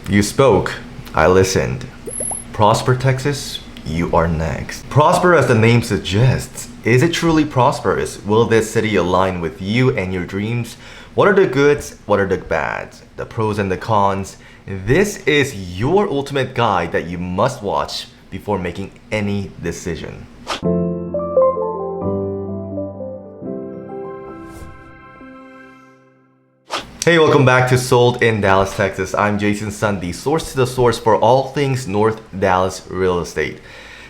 You spoke, I listened. Prosper, Texas, you are next. Prosper, as the name suggests, is it truly prosperous? Will this city align with you and your dreams? What are the goods? What are the bads? The pros and the cons? This is your ultimate guide that you must watch before making any decision. Hey, welcome back to Sold in Dallas, Texas. I'm Jason Sun, the source to the source for all things North Dallas real estate.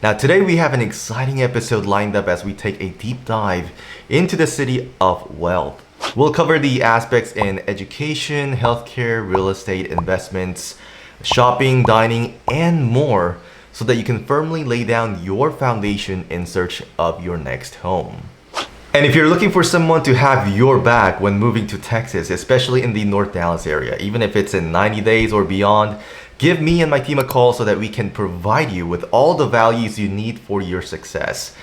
Now, today we have an exciting episode lined up as we take a deep dive into the city of wealth. We'll cover the aspects in education, healthcare, real estate, investments, shopping, dining, and more so that you can firmly lay down your foundation in search of your next home. And if you're looking for someone to have your back when moving to Texas, especially in the North Dallas area, even if it's in 90 days or beyond, give me and my team a call so that we can provide you with all the values you need for your success.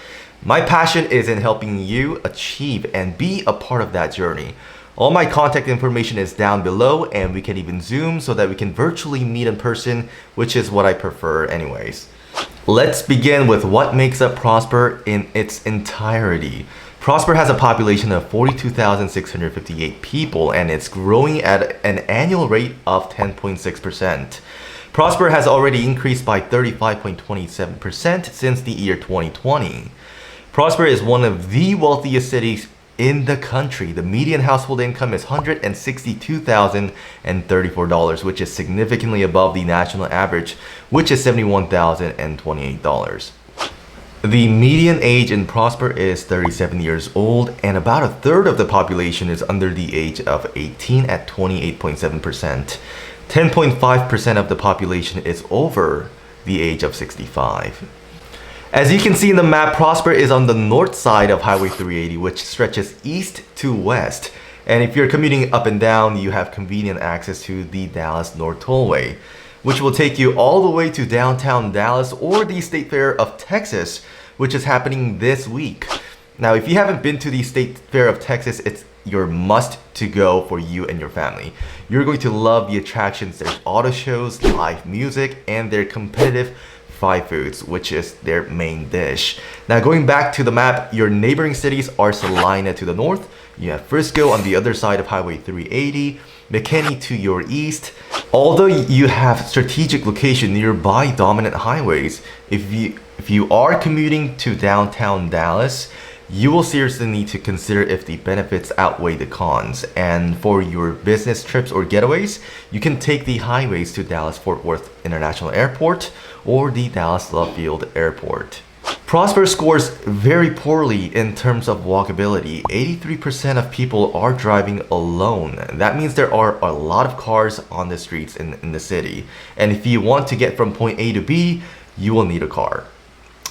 My passion is in helping you achieve and be a part of that journey. All my contact information is down below, and we can even Zoom so that we can virtually meet in person, which is what I prefer anyways. Let's begin with what makes up Prosper in its entirety. Prosper has a population of 42,658 people, and it's growing at an annual rate of 10.6%. Prosper has already increased by 35.27% since the year 2020. Prosper is one of the wealthiest cities in the country. The median household income is $162,034, which is significantly above the national average, which is $71,028. The median age in Prosper is 37 years old, and about a third of the population is under the age of 18 at 28.7%. 10.5% of the population is over the age of 65. As you can see in the map, Prosper is on the north side of Highway 380, which stretches east to west. And if you're commuting up and down, you have convenient access to the Dallas North Tollway, which will take you all the way to downtown Dallas or the State Fair of Texas, which is happening this week. Now, if you haven't been to the State Fair of Texas, it's your must to go for you and your family. You're going to love the attractions. There's auto shows, live music, and their competitive fried foods, which is their main dish. Now, going back to the map, your neighboring cities are Salina to the north. You have Frisco on the other side of Highway 380, McKinney to your east. Although you have strategic location nearby dominant highways, if you are commuting to downtown Dallas, you will seriously need to consider if the benefits outweigh the cons. And for your business trips or getaways, you can take the highways to Dallas-Fort Worth International Airport or the Dallas Love Field Airport. Prosper scores very poorly in terms of walkability. 83% of people are driving alone. That means there are a lot of cars on the streets in the city. And if you want to get from point A to B, you will need a car.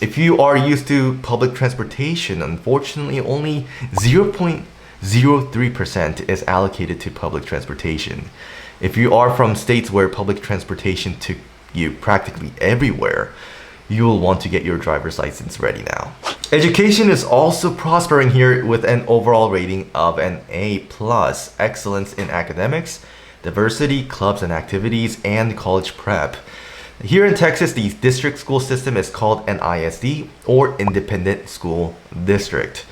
If you are used to public transportation, unfortunately only 0.03% is allocated to public transportation. If you are from states where public transportation took you practically everywhere, you will want to get your driver's license ready now. Education is also prospering here with an overall rating of an A+, excellence in academics, diversity, clubs and activities, and college prep. Here in Texas, the district school system is called an ISD, or Independent School District.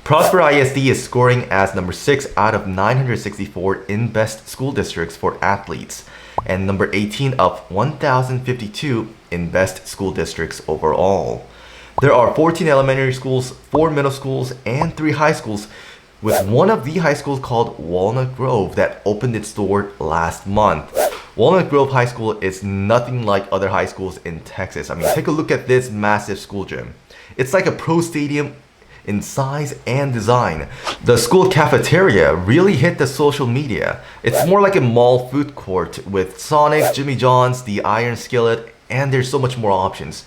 Prosper ISD is scoring as number 6 out of 964 in best school districts for athletes, and number 18 of 1,052 in best school districts overall. There are 14 elementary schools, 4 middle schools, and 3 high schools, with one of the high schools called Walnut Grove that opened its door last month. Walnut Grove High School is nothing like other high schools in Texas. I mean, take a look at this massive school gym. It's like a pro stadium in size and design. The school cafeteria really hit the social media. It's more like a mall food court with Sonic, Jimmy John's, the Iron Skillet, and there's so much more options.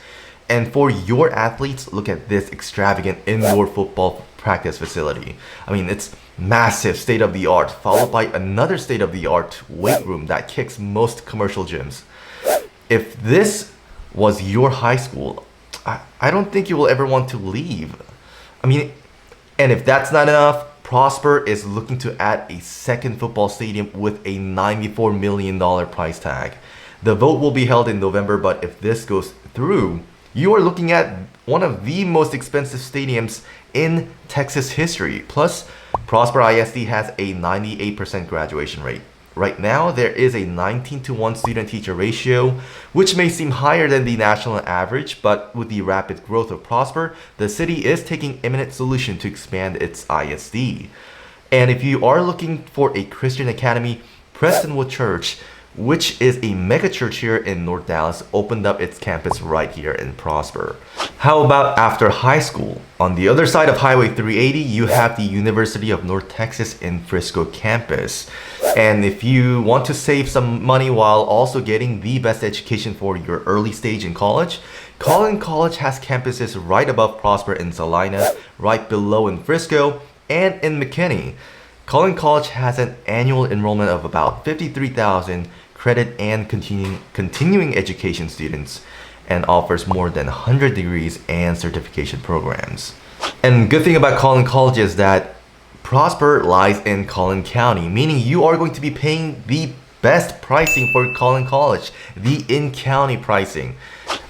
And for your athletes, look at this extravagant indoor football practice facility. I mean, it's massive, state-of-the-art, followed by another state-of-the-art weight room that kicks most commercial gyms. If this was your high school, I don't think you will ever want to leave. I mean, and if that's not enough, Prosper is looking to add a second football stadium with a $94 million price tag. The vote will be held in November, but if this goes through, you are looking at one of the most expensive stadiums in Texas history. Plus, Prosper ISD has a 98% graduation rate. Right now, there is a 19-to-1 student-teacher ratio, which may seem higher than the national average, but with the rapid growth of Prosper, the city is taking imminent solution to expand its ISD. And if you are looking for a Christian academy, Prestonwood Church, which is a mega church here in North Dallas, opened up its campus right here in Prosper. How about after high school? On the other side of Highway 380, you have the University of North Texas in Frisco campus. And if you want to save some money while also getting the best education for your early stage in college, Collin College has campuses right above Prosper in Salina, right below in Frisco, and in McKinney. Collin College has an annual enrollment of about 53,000 credit and continuing education students and offers more than 100 degrees and certification programs. And good thing about Collin College is that Prosper lies in Collin County, meaning you are going to be paying the best pricing for Collin College, the in-county pricing.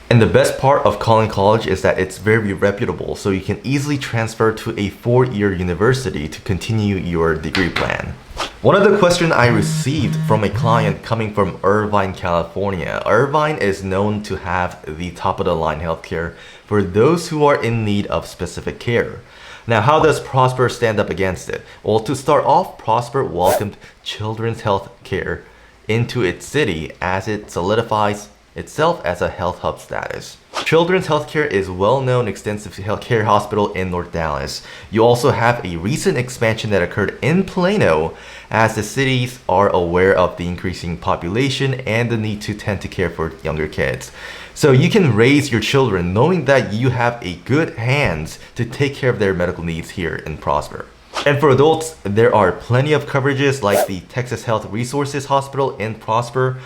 And the best part of Collin College is that it's very reputable, so you can easily transfer to a 4-year university to continue your degree plan. One of the questions I received from a client coming from Irvine, California. Irvine is known to have the top-of-the-line healthcare for those who are in need of specific care. Now, how does Prosper stand up against it? Well, to start off, Prosper welcomed children's health care into its city as it solidifies itself as a health hub status. Children's Healthcare is well-known extensive healthcare hospital in North Dallas. You also have a recent expansion that occurred in Plano as the cities are aware of the increasing population and the need to tend to care for younger kids. So you can raise your children knowing that you have a good hands to take care of their medical needs here in Prosper. And for adults, there are plenty of coverages like the Texas Health Resources Hospital in Prosper.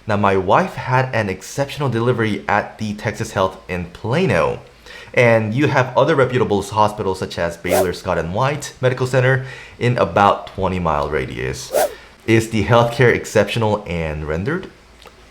Now, my wife had an exceptional delivery at the Texas Health in Plano. And you have other reputable hospitals such as Baylor Scott & White Medical Center in about 20-mile radius. Is the healthcare exceptional and rendered?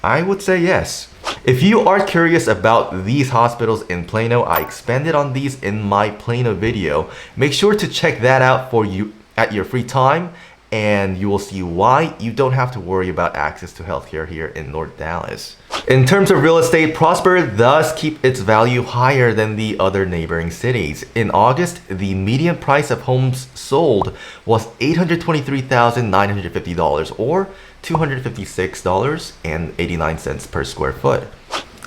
I would say yes. If you are curious about these hospitals in Plano, I expanded on these in my Plano video. Make sure to check that out for you at your free time, and you will see why you don't have to worry about access to healthcare here in North Dallas. In terms of real estate, Prosper does keep its value higher than the other neighboring cities. In August, the median price of homes sold was $823,950 or $256.89 per square foot.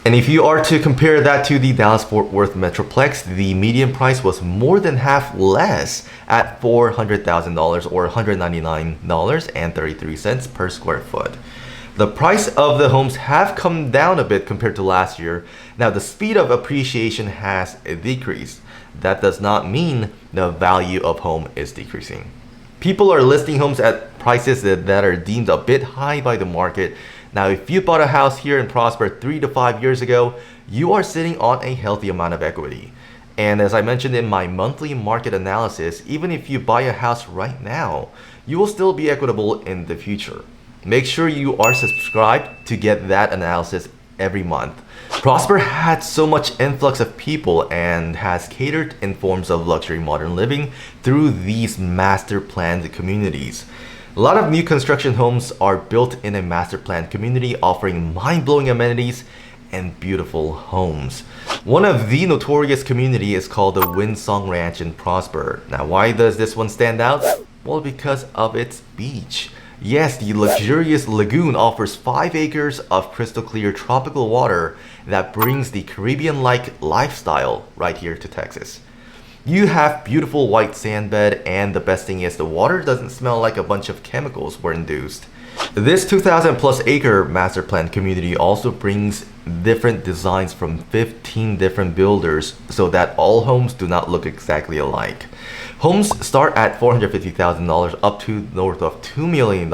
And if you are to compare that to the Dallas-Fort Worth Metroplex, the median price was more than half less at $400,000 or $199.33 per square foot. The price of the homes have come down a bit compared to last year. Now, the speed of appreciation has decreased. That does not mean the value of home is decreasing. People are listing homes at prices that are deemed a bit high by the market. Now, if you bought a house here in Prosper 3 to 5 years ago, you are sitting on a healthy amount of equity. And as I mentioned in my monthly market analysis, even if you buy a house right now, you will still be equitable in the future. Make sure you are subscribed to get that analysis every month. Prosper had so much influx of people and has catered in forms of luxury modern living through these master planned communities. A lot of new construction homes are built in a master planned community offering mind-blowing amenities and beautiful homes. One of the notorious community is called the Windsong Ranch in Prosper. Now, why does this one stand out? Well, because of its beach. Yes, the luxurious lagoon offers 5 acres of crystal clear tropical water that brings the Caribbean-like lifestyle right here to Texas. You have beautiful white sand bed, and the best thing is the water doesn't smell like a bunch of chemicals were induced. This 2,000 plus acre master plan community also brings different designs from 15 different builders so that all homes do not look exactly alike. Homes start at $450,000 up to north of $2 million.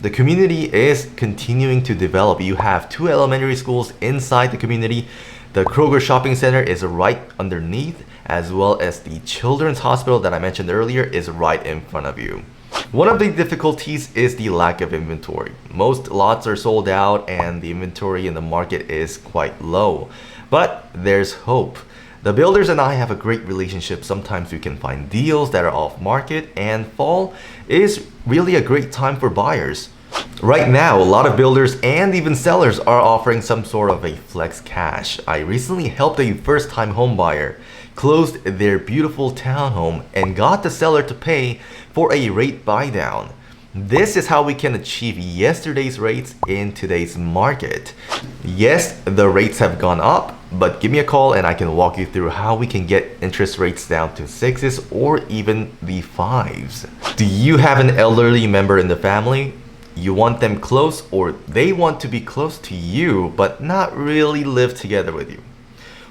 The community is continuing to develop. You have 2 elementary schools inside the community. The Kroger Shopping Center is right underneath, as well as the Children's Hospital that I mentioned earlier is right in front of you. One of the difficulties is the lack of inventory. Most lots are sold out and the inventory in the market is quite low. But there's hope. The builders and I have a great relationship. Sometimes we can find deals that are off market, and fall is really a great time for buyers. Right now, a lot of builders and even sellers are offering some sort of a flex cash. I recently helped a first-time home buyer closed their beautiful townhome and got the seller to pay for a rate buy down. This is how we can achieve yesterday's rates in today's market. Yes, the rates have gone up, but give me a call and I can walk you through how we can get interest rates down to 6s or even the 5s. Do you have an elderly member in the family? You want them close, or they want to be close to you but not really live together with you?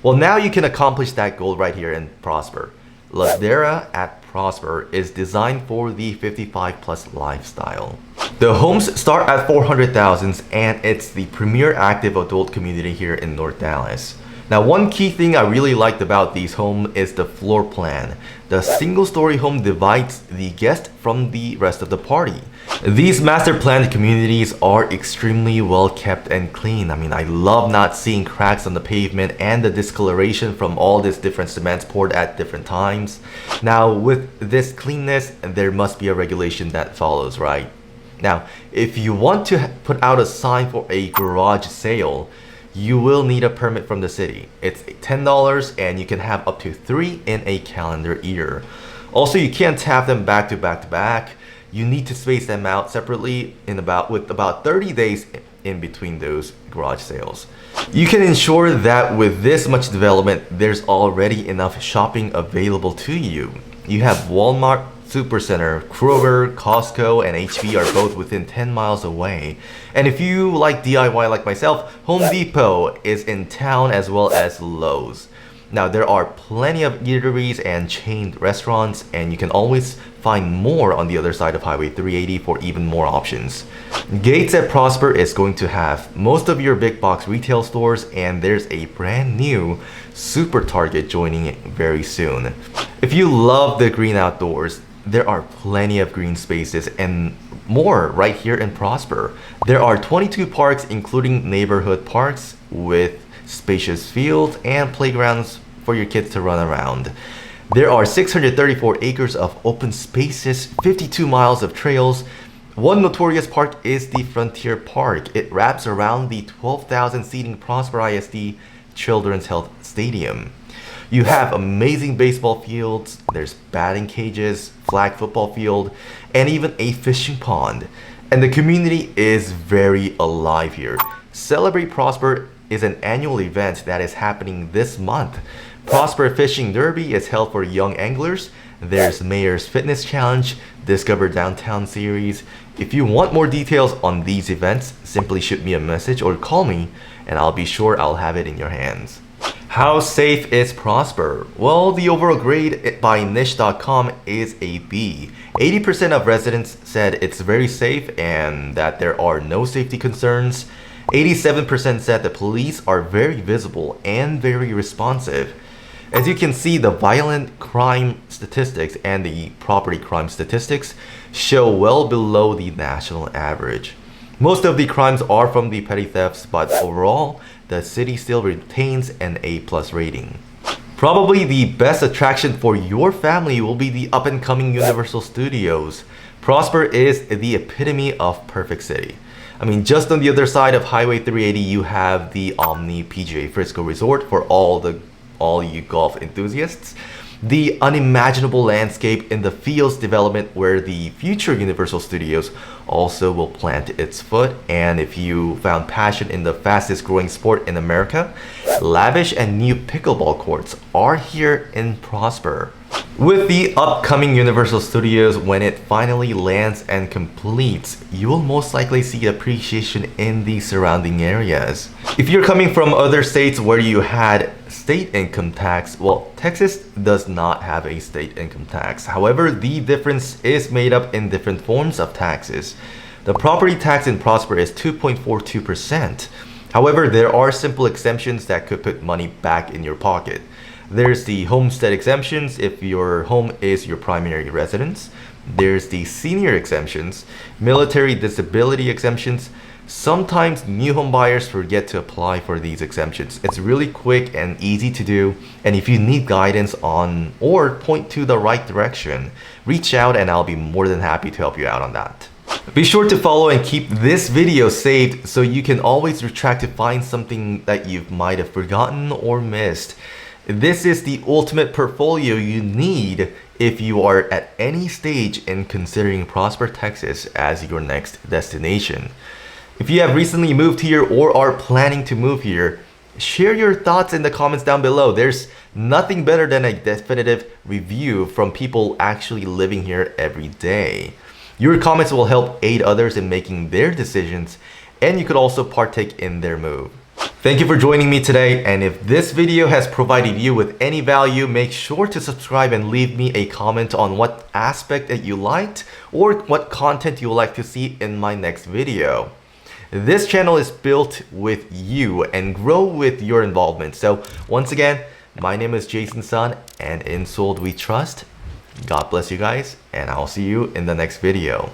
Well, now you can accomplish that goal right here in Prosper. Ladera at Prosper is designed for the 55 plus lifestyle. The homes start at 400,000 and it's the premier active adult community here in North Dallas. Now, one key thing I really liked about these homes is the floor plan. The single-story home divides the guest from the rest of the party. These master planned communities are extremely well kept and clean. I mean, I love not seeing cracks on the pavement and the discoloration from all these different cements poured at different times. Now, with this cleanness, there must be a regulation that follows, right? Now, if you want to put out a sign for a garage sale, you will need a permit from the city. It's $10 and you can have up to 3 in a calendar year. Also, you can't have them back to back to back. You need to space them out separately with about 30 days in between those garage sales. You can ensure that with this much development, there's already enough shopping available to you. You have Walmart, Supercenter, Kroger, Costco, and HB are both within 10 miles away. And if you like DIY like myself, Home Depot is in town as well as Lowe's. Now, there are plenty of eateries and chained restaurants, and you can always find more on the other side of Highway 380 for even more options. Gates at Prosper is going to have most of your big box retail stores, and there's a brand new Super Target joining it very soon. If you love the green outdoors, there are plenty of green spaces and more right here in Prosper. There are 22 parks, including neighborhood parks with spacious fields and playgrounds for your kids to run around. There are 634 acres of open spaces, 52 miles of trails. One notorious park is the Frontier Park. It wraps around the 12,000 seating Prosper ISD Children's Health Stadium. You have amazing baseball fields, there's batting cages, flag football field, and even a fishing pond. And the community is very alive here. Celebrate Prosper is an annual event that is happening this month. Prosper Fishing Derby is held for young anglers. There's Mayor's Fitness Challenge, Discover Downtown series. If you want more details on these events, simply shoot me a message or call me and I'll be sure I'll have it in your hands. How safe is Prosper? Well, the overall grade by niche.com is a B. 80% of residents said it's very safe and that there are no safety concerns. 87% said the police are very visible and very responsive. As you can see, the violent crime statistics and the property crime statistics show well below the national average. Most of the crimes are from the petty thefts, but overall, the city still retains an A+ rating. Probably the best attraction for your family will be the up-and-coming Universal Studios. Prosper is the epitome of perfect city. I mean, just on the other side of Highway 380, you have the Omni PGA Frisco Resort for all you golf enthusiasts. The unimaginable landscape in the Fields development where the future Universal Studios also will plant its foot. And if you found passion in the fastest growing sport in America, lavish and new pickleball courts are here in Prosper. With the upcoming Universal Studios, when it finally lands and completes, you will most likely see appreciation in the surrounding areas. If you're coming from other states where you had state income tax, well, Texas does not have a state income tax. However, the difference is made up in different forms of taxes. The property tax in Prosper is 2.42%. However, there are simple exemptions that could put money back in your pocket. There's the homestead exemptions if your home is your primary residence. There's the senior exemptions, military disability exemptions. Sometimes new home buyers forget to apply for these exemptions. It's really quick and easy to do. And if you need guidance on or point to the right direction, reach out and I'll be more than happy to help you out on that. Be sure to follow and keep this video saved so you can always retract to find something that you might have forgotten or missed. This is the ultimate portfolio you need if you are at any stage in considering Prosper, Texas as your next destination. If you have recently moved here or are planning to move here, share your thoughts in the comments down below. There's nothing better than a definitive review from people actually living here every day. Your comments will help aid others in making their decisions, and you could also partake in their move. Thank you for joining me today, and if this video has provided you with any value, make sure to subscribe and leave me a comment on what aspect that you liked or what content you would like to see in my next video. This channel is built with you and grow with your involvement. So once again, my name is Jason Sun, and in Sold We Trust. God bless you guys, and I'll see you in the next video.